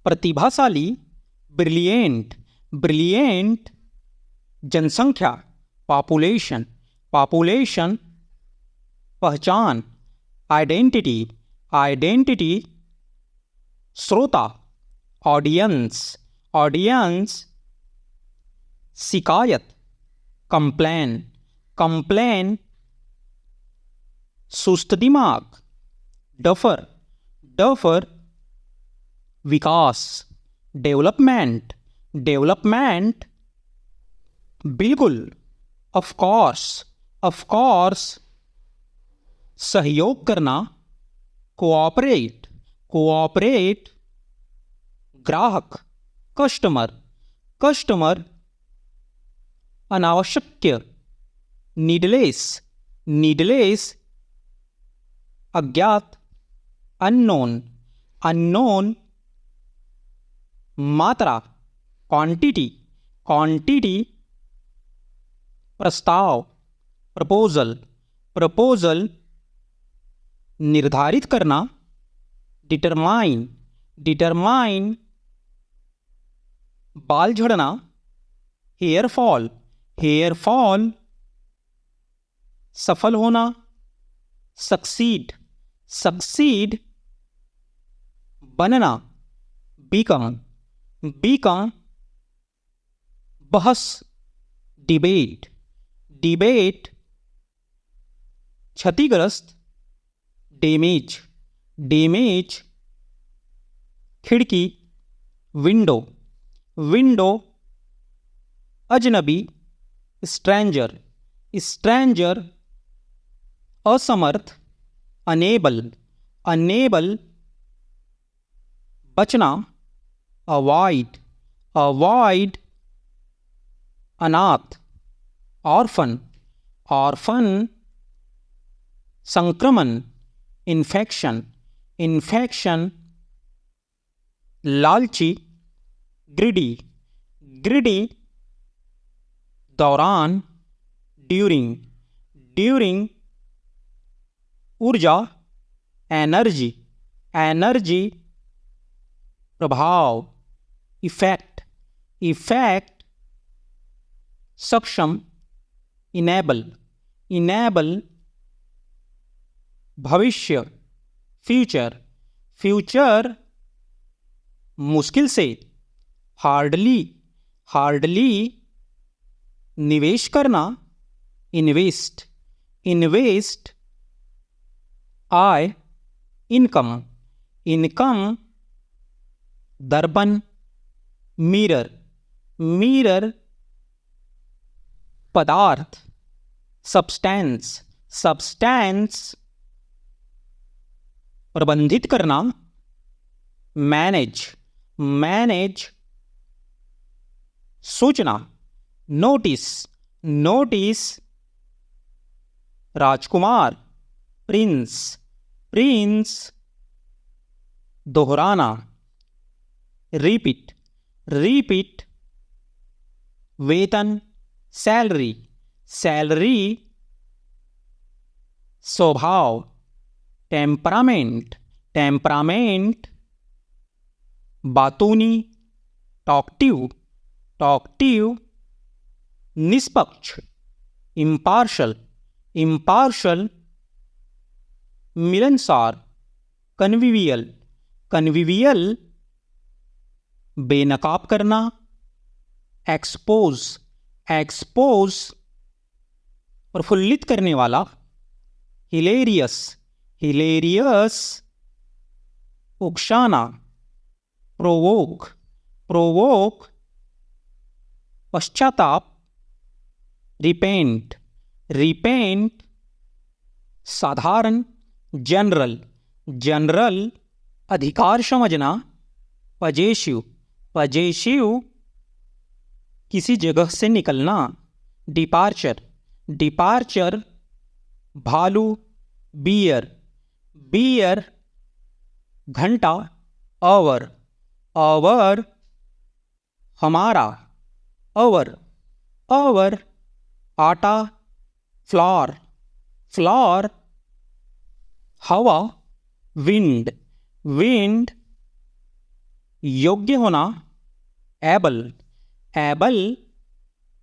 प्रतिभाशाली, brilliant, brilliant. जनसंख्या, population, population. पहचान, आइडेंटिटी, आइडेंटिटी। श्रोता, ऑडियंस, ऑडियंस। शिकायत, कंप्लेन, कंप्लेन। सुस्त दिमाग, डफर, डफर। विकास, डेवलपमेंट, डेवलपमेंट। बिल्कुल, ऑफ कोर्स, ऑफ कोर्स। सहयोग करना, कोऑपरेट, कोऑपरेट। ग्राहक, कस्टमर, कस्टमर। अनावश्यक, नीडलेस, नीडलेस। अज्ञात, अननोन, अननोन। मात्रा, क्वांटिटी, क्वांटिटी। प्रस्ताव, प्रपोजल, प्रपोजल। निर्धारित करना, डिटरमाइन, डिटरमाइन। बाल झड़ना, हेयर फॉल, हेयर फॉल। सफल होना, सक्सीड, सक्सीड। बनना, बीकम, बीकम। बहस, डिबेट, डिबेट। क्षतिग्रस्त, डैमेज, डैमेज। खिड़की, विंडो, विंडो। अजनबी, स्ट्रेंजर, स्ट्रेंजर। असमर्थ, अनेबल, अनेबल। बचना, अवॉइड, अवॉइड। अनाथ, ऑर्फन, ऑर्फन। संक्रमण, इन्फेक्शन, इन्फेक्शन। लालची, ग्रिडी, ग्रिडी। दौरान, ड्यूरिंग, ड्यूरिंग। ऊर्जा, एनर्जी, एनर्जी। प्रभाव, इफेक्ट, इफेक्ट। सक्षम, इनेबल, इनेबल। भविष्य, फ्यूचर, फ्यूचर। मुश्किल से, हार्डली, हार्डली। निवेश करना, इन्वेस्ट, इन्वेस्ट। आय, इनकम, इनकम। दर्पण, मिरर, मिरर। पदार्थ, सब्सटेंस, सब्सटेंस। प्रबंधित करना, मैनेज, मैनेज। सूचना, नोटिस, नोटिस। राजकुमार, प्रिंस, प्रिंस। दोहराना, रिपीट, रिपीट। वेतन, सैलरी, सैलरी। स्वभाव, टेम्परामेंट, टेम्परामेंट। बातूनी, टॉकटिव, टॉकटिव। निष्पक्ष, इम्पार्शल, इम्पार्शल। मिलनसार, कन्विवियल, कन्विवियल। बेनकाब करना, एक्सपोज, एक्सपोज। प्रफुल्लित करने वाला, हिलेरियस, हिलेरियस। उकसाना, प्रोवोक, प्रोवोक। पश्चाताप, रिपेंट, रिपेंट। साधारण, जनरल, जनरल। अधिकार समझना, पजेसिव, पजेसिव। किसी जगह से निकलना, डिपार्चर, डिपार्चर। भालू, बियर, बियर। घंटा, आवर, आवर। हमारा, आवर, आवर। आटा, फ्लावर, फ्लावर। हवा, विंड, विंड। योग्य होना, एबल, एबल,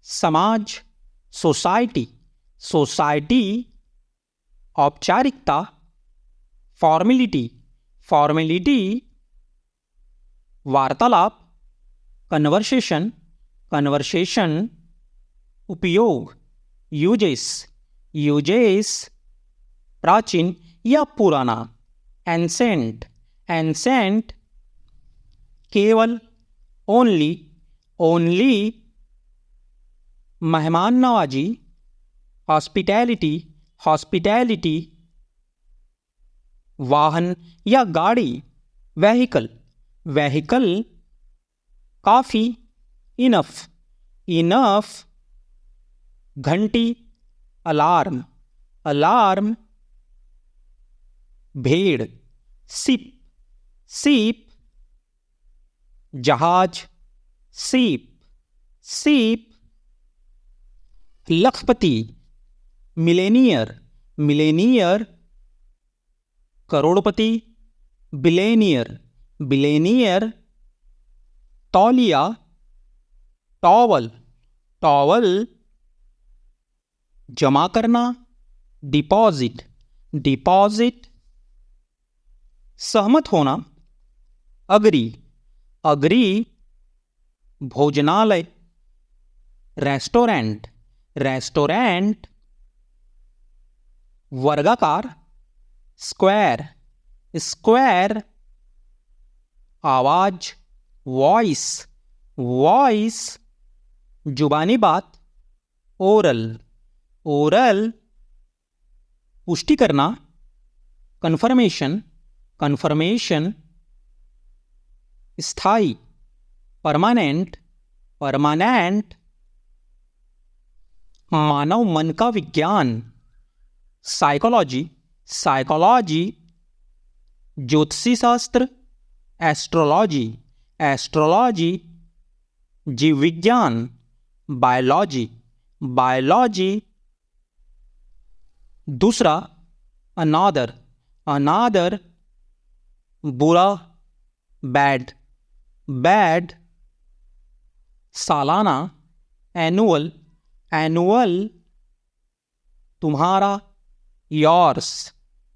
समाज, सोसाइटी, सोसाइटी, औपचारिकता, फॉर्मेलिटी, फॉर्मेलिटी, वार्तालाप, कन्वर्सेशन, कन्वर्सेशन, उपयोग, यूजेस, यूजेस, प्राचीन या पुराना, एंसेंट, एंसेंट, केवल, ओनली, ओनली, मेहमान नवाजी, हॉस्पिटैलिटी, हॉस्पिटैलिटी, वाहन या गाड़ी, वेहिकल, वेहिकल, काफ़ी, इनफ, इनफ, घंटी, अलार्म, अलार्म, भेड़, सिप, सीप, जहाज, सीप, सीप, लखपति, मिलेनियर, मिलेनियर, करोड़पति, बिलेनियर, बिलेनियर, तौलिया, टॉवल, टॉवल, जमा करना, डिपॉजिट, डिपॉजिट, सहमत होना, अग्री, अग्री, भोजनालय, रेस्टोरेंट, रेस्टोरेंट, वर्गाकार, स्क्वायर, स्क्वायर, आवाज, वॉइस, वॉइस, जुबानी बात, ओरल, ओरल, पुष्टि करना, कन्फर्मेशन, कन्फर्मेशन, स्थायी, परमानेंट, परमानेंट, मानव मन का विज्ञान, साइकोलॉजी, साइकोलॉजी, ज्योतिषी शास्त्र, एस्ट्रोलॉजी, एस्ट्रोलॉजी, जीव विज्ञान, बायोलॉजी, बायोलॉजी, दूसरा, अनादर, अनादर, बुरा, बैड, बैड, सालाना, एनुअल, एनुअल, तुम्हारा, योर्स,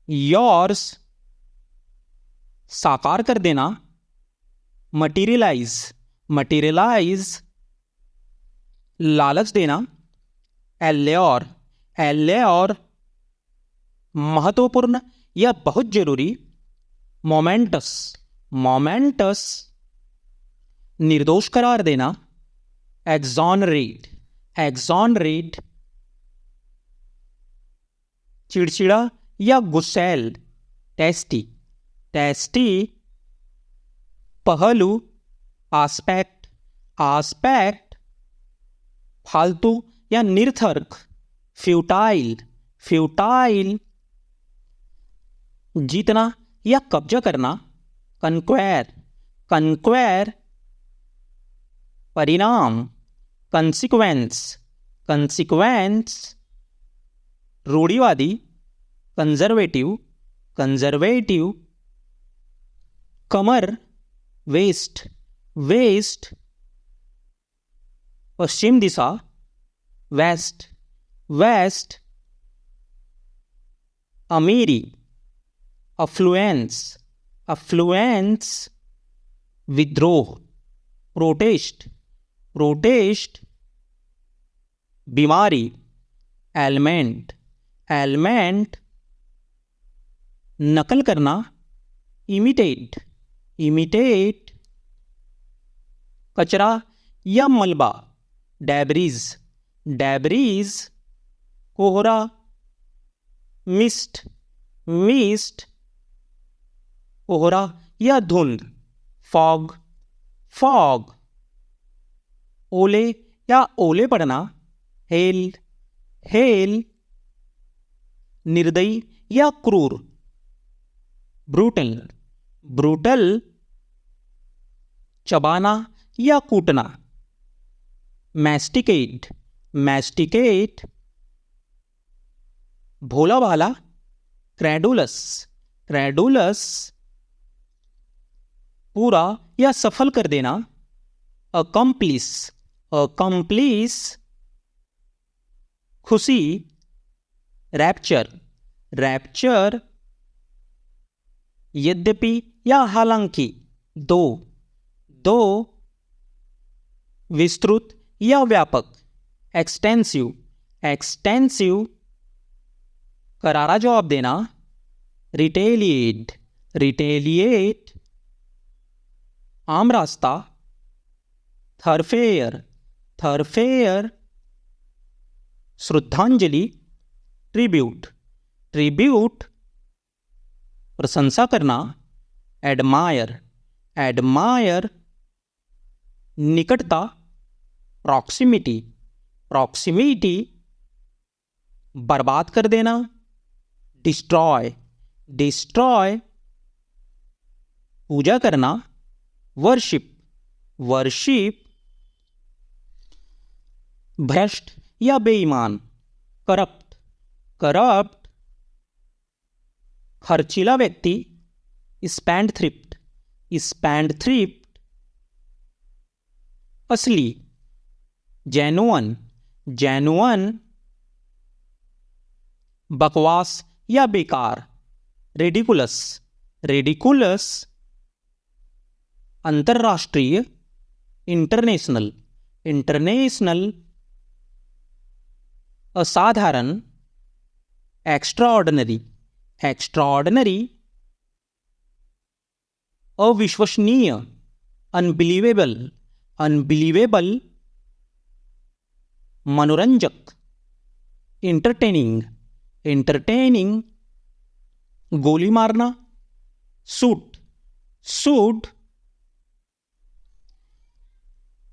योर्स, साकार कर देना, मटीरियलाइज, मटीरियलाइज, लालच देना, एल्योर, एल्योर, महत्वपूर्ण या बहुत जरूरी, मोमेंटस, मोमेंटस, निर्दोष करार देना, एक्सॉनरेट, एक्सॉनरेट, चिड़चिड़ा या गुस्सैल, टेस्टी, टेस्टी, पहलू, आस्पेक्ट, आस्पेक्ट, फालतू या निरर्थक, फ्यूटाइल, फ्यूटाइल, जीतना या कब्जा करना, कन्क्वायर, कन्क्वायर, परिणाम, कंसिक्वेंस, कंसिक्वेंस, रूढ़िवादी, कंजर्वेटिव, कंजर्वेटिव, कमर, वेस्ट, वेस्ट, पश्चिम दिशा, वेस्ट, वेस्ट, अमीरी, अफ्लुएंस, अफ्लुएंस, विद्रोह, प्रोटेस्ट, प्रोटेस्ट, बीमारी, एलमेंट, एलमेंट, नकल करना, इमिटेट, इमिटेट, कचरा या मलबा, डैबरीज, डैबरीज, कोहरा, मिस्ट, मिस्ट, कोहरा या धुंध, फॉग, फॉग, ओले या ओले पड़ना, हेल, हेल, निर्दयी या क्रूर, ब्रूटल, ब्रूटल, चबाना या कूटना, मैस्टिकेट, मैस्टिकेट, भोला भाला, क्रेडुलस, क्रेडुलस, पूरा या सफल कर देना, अकम्प्लिस, अकम्प्लिस, खुशी, रैप्चर, रैप्चर, यद्यपि या हालांकि, दो, दो, विस्तृत या व्यापक, एक्सटेंसिव, एक्सटेंसिव, करारा जवाब देना, रिटेलिएट, रिटेलिएट, आम रास्ता, थरफेयर, थरफेयर, श्रद्धांजलि, ट्रिब्यूट, ट्रिब्यूट, प्रशंसा करना, एडमायर, एडमायर, निकटता, प्रॉक्सिमिटी, प्रॉक्सिमिटी, बर्बाद कर देना, डिस्ट्रॉय, डिस्ट्रॉय, पूजा करना, वर्शिप, वर्शिप, भ्रष्ट या बेईमान, करप्ट, करप्ट, खर्चीला व्यक्ति, स्पेंडथ्रिफ्ट, स्पेंडथ्रिफ्ट, असली, जेन्युइन, जेन्युइन, बकवास या बेकार, रेडिकुलस, रेडिकुलस, अंतरराष्ट्रीय, इंटरनेशनल, इंटरनेशनल, असाधारण, एक्स्ट्राऑर्डिनरी, एक्स्ट्राऑर्डिनरी, अविश्वसनीय, अनबिलीवेबल, अनबिलीवेबल, मनोरंजक, इंटरटेनिंग, इंटरटेनिंग, गोली मारना, सूट, सूट,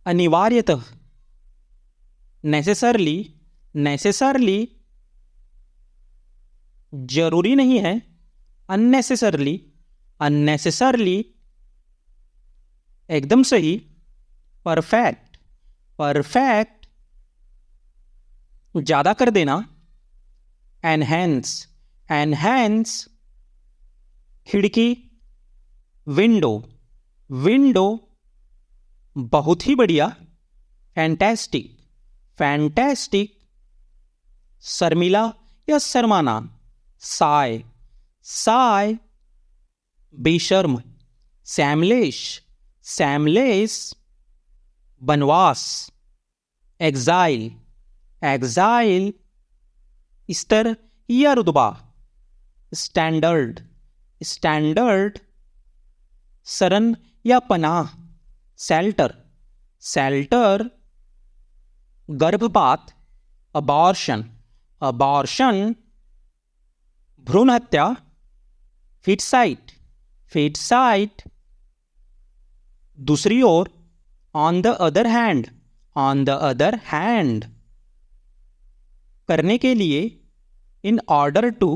अनिवार्यतः, नेसेसरली, नेसेसरली, जरूरी नहीं है, अननेसेसरली, अननेसेसरली, एकदम सही, परफेक्ट, परफेक्ट, ज्यादा कर देना, एनहेंस, एनहेंस, खिड़की, विंडो, विंडो, बहुत ही बढ़िया, फैंटेस्टिक, फैंटेस्टिक, शर्मिला या शर्माना, साय, साय, बेशर्म, सैमलेश, सैमलेस, बनवास, एग्जाइल, एग्जाइल, स्तर या रुतबा, स्टैंडर्ड, स्टैंडर्ड, शरण या पनाह, सेल्टर, सेल्टर, गर्भपात, अबॉर्शन, अबॉर्शन, भ्रूण हत्या, फिटसाइट, फिटसाइट, दूसरी ओर, on the other hand, on the other hand, करने के लिए, in order to,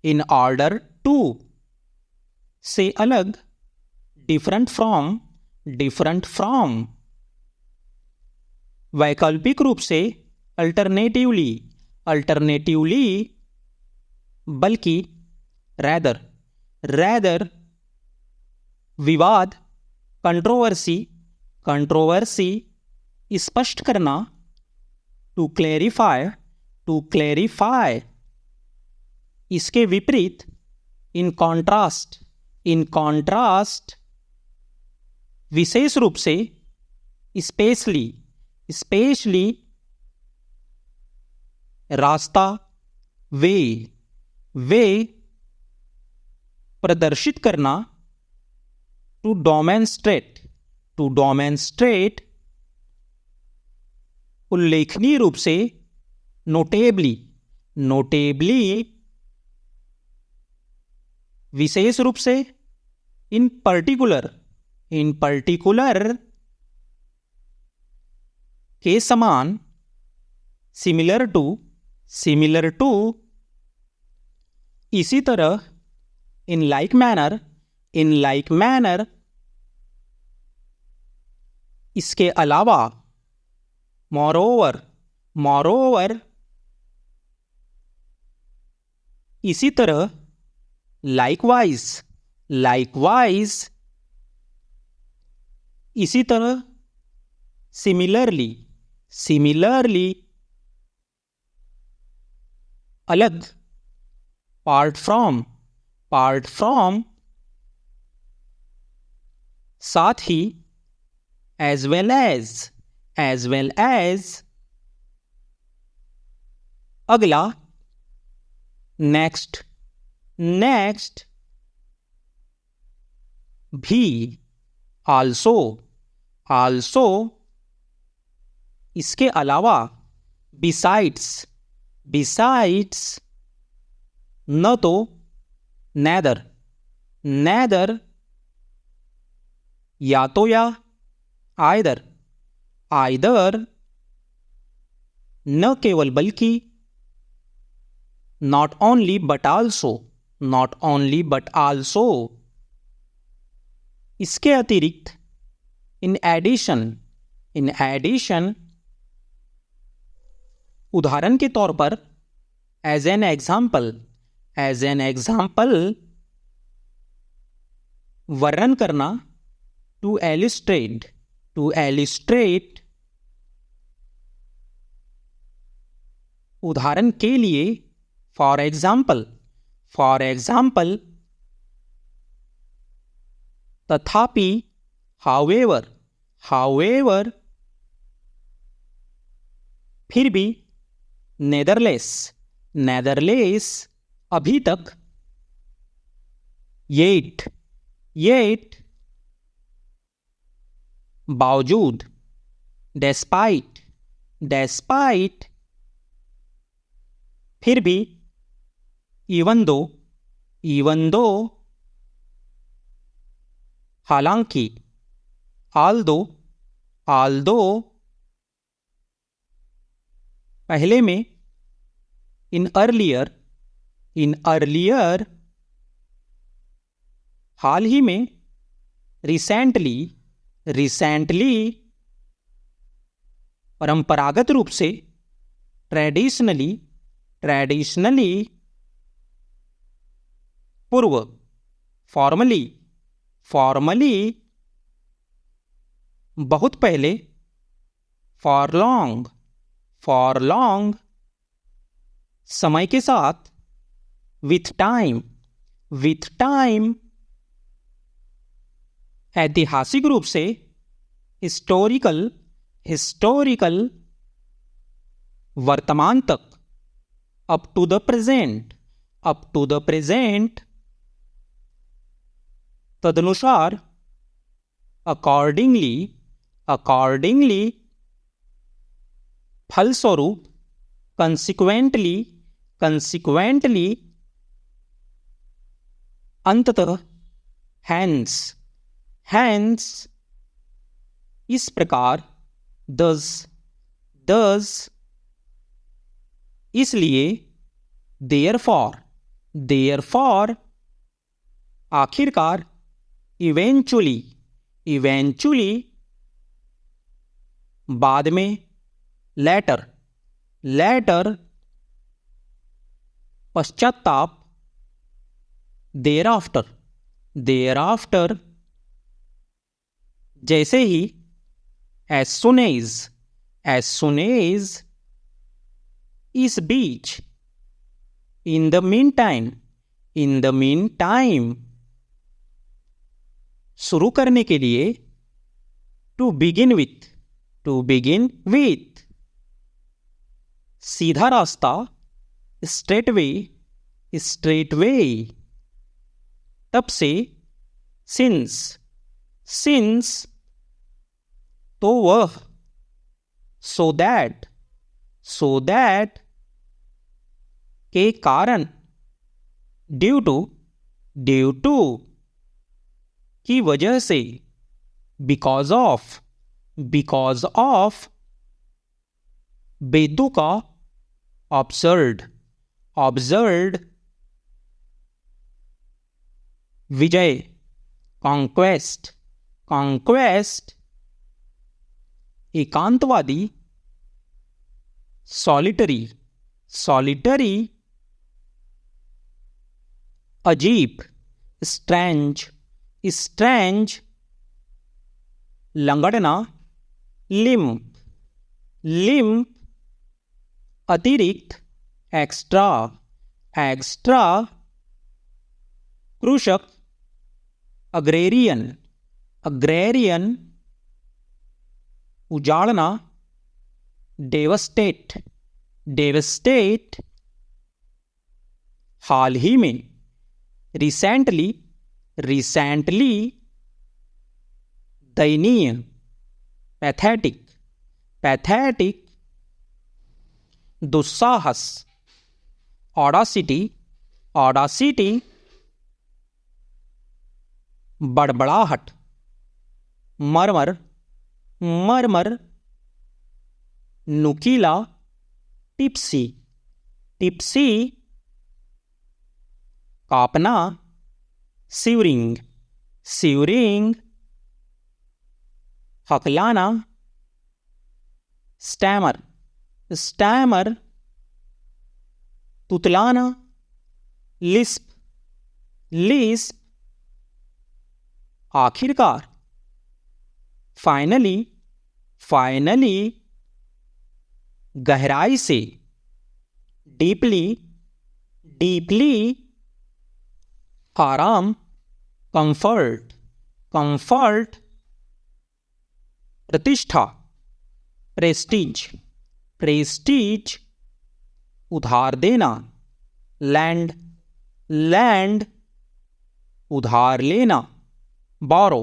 in order to, से अलग, डिफरेंट फ्रॉम, डिफरेंट फ्रॉम, वैकल्पिक रूप से, अल्टरनेटिवली, अल्टरनेटिवली, बल्कि, रैदर, रैदर, विवाद, कंट्रोवर्सी, कंट्रोवर्सी, स्पष्ट करना, टू क्लैरिफाई, टू क्लैरिफाई, इसके विपरीत, इन कॉन्ट्रास्ट, इन कॉन्ट्रास्ट, विशेष रूप से, स्पेशली, स्पेशली, रास्ता, वे, वे, प्रदर्शित करना, टू डोमेंस्ट्रेट, टू डोमेंस्ट्रेट, उल्लेखनीय रूप से, नोटेबली, नोटेबली, विशेष रूप से, इन पर्टिकुलर, इन पर्टिकुलर, के समान, सिमिलर टू, सिमिलर टू, इसी तरह, in like manner, in like manner, इसके अलावा, मोरोवर, मोरोवर, इसी तरह, लाइकवाइज, लाइकवाइज, इसी तरह सिमिलरली, सिमिलरली, अलग, पार्ट फ्रॉम, पार्ट फ्रॉम, साथ ही, as well as, as well as, अगला, नेक्स्ट, नेक्स्ट, भी, आल्सो, आल्सो, इसके अलावा, बिसाइड्स, बिसाइड्स, न तो, नेदर, नेदर, या तो या, आइदर, आइदर, न केवल बल्कि, not only but also, not only but also, इसके अतिरिक्त, इन एडिशन, इन एडिशन, उदाहरण के तौर पर, as an example, as an example, वर्णन करना, टू एलिस्ट्रेट, टू एलिस्ट्रेट, उदाहरण के लिए, फॉर एग्जाम्पल, फॉर एग्जाम्पल, तथापि, हाउएवर, हाउएवर, फिर भी, नेदरलेस, नेदरलेस, अभी तक, येट, येट, बावजूद, डेस्पाइट, डेस्पाइट, फिर भी, इवन दो, इवन दो, हालांकि, आल दो, आल दो, पहले में, इन अर्लियर, इन अर्लियर, हाल ही में, रिसेंटली, रिसेंटली, परंपरागत रूप से, ट्रेडिशनली, ट्रेडिशनली, पूर्व, फॉर्मली, फॉर्मली, बहुत पहले, फॉर लॉन्ग, फॉर लॉन्ग, समय के साथ, विथ टाइम, विथ टाइम, ऐतिहासिक रूप से, हिस्टोरिकल, हिस्टोरिकल, वर्तमान तक, up to the present, up to the present, तदनुसार, अकॉर्डिंगली, अकॉर्डिंगली, फलस्वरूप, कंसिक्वेंटली, कंसिक्वेंटली, अंततः, हैंस, हैंस, इस प्रकार, दस, दस, इसलिए, देयरफॉर, देयरफॉर, आखिरकार, इवेंचुअली, इवेंचुअली, बाद में, लेटर, लेटर, पश्चाताप, देयर आफ्टर, देयर आफ्टर, जैसे ही, as soon as, as soon as, इस बीच, in the meantime, in the meantime, शुरू करने के लिए, to begin with, to begin with, सीधा रास्ता, स्ट्रेट वे, स्ट्रेट वे, तब से, सिंस, सिंस, तो वह, सो दैट, सो दैट, के कारण, ड्यू टू, ड्यू टू, की वजह से, बिकॉज ऑफ, बिकॉज ऑफ, बेतुका, ऑब्सर्ड, ऑब्जर्ड, विजय, कॉन्क्वेस्ट, कॉन्क्वेस्ट, एकांतवादी, सॉलिटरी, सॉलिटरी, अजीब, स्ट्रेंज, स्ट्रेंज, लंगड़ना, लिम्प, लिम्प, अतिरिक्त, एक्स्ट्रा, एक्स्ट्रा, कृषक, अग्रेरियन, अग्रेरियन, उजाड़ना, डेवस्टेट, डेवस्टेट, हाल ही में, रिसेंटली, रिसेंटली, दयनीय, पैथेटिक, पैथेटिक, दुस्साहस, ऑडासिटी, ऑडासिटी, बड़बड़ाहट, मरमर, मरमर, नुकीला, टिप्सी, टिप्सी, कापना, सिवरिंग, सिवरिंग, हकलाना, स्टैमर, स्टैमर, तुतलाना, लिस्प, लिस्प, आखिरकार, फाइनली, फाइनली, गहराई से, डीपली, डीपली, आराम, कंफर्ट, कंफर्ट, प्रतिष्ठा, प्रेस्टीज, प्रेस्टीज, उधार देना, लैंड, लैंड, उधार लेना, बोरो,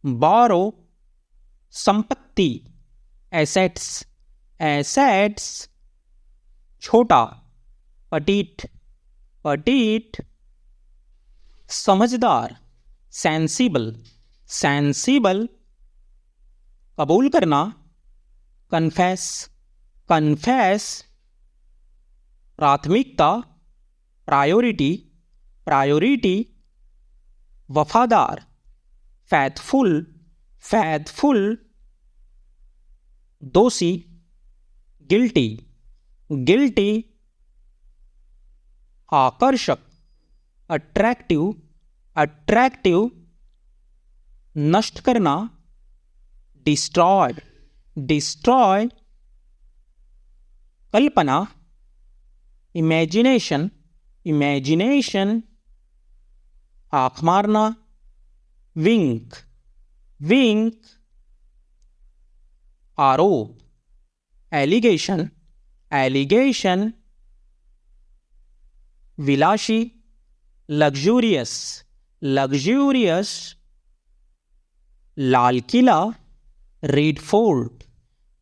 बोरो, संपत्ति, एसेट्स, एसेट्स, छोटा, पटीट, पटीट, समझदार, सेंसिबल, सेंसिबल, कबूल करना, कन्फेस, कन्फेस, प्राथमिकता, प्रायोरिटी, प्रायोरिटी, वफादार, फैथफुल, फैथफुल, दोषी, गिल्टी, गिल्टी, आकर्षक, अट्रैक्टिव, अट्रैक्टिव, नष्ट करना, डिस्ट्रॉय, डिस्ट्रॉय, कल्पना, इमेजिनेशन, इमेजिनेशन, आँख मारना, विंक, विंक, आरोप, allegation, allegation, विलासी, luxurious, luxurious, Lal Qila, red fort,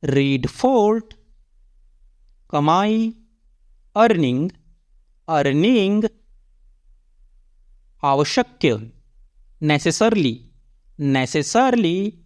red fort, कमाई, अर्निंग, अर्निंग, आवश्यक, नेसेसरली, नेसेसरली,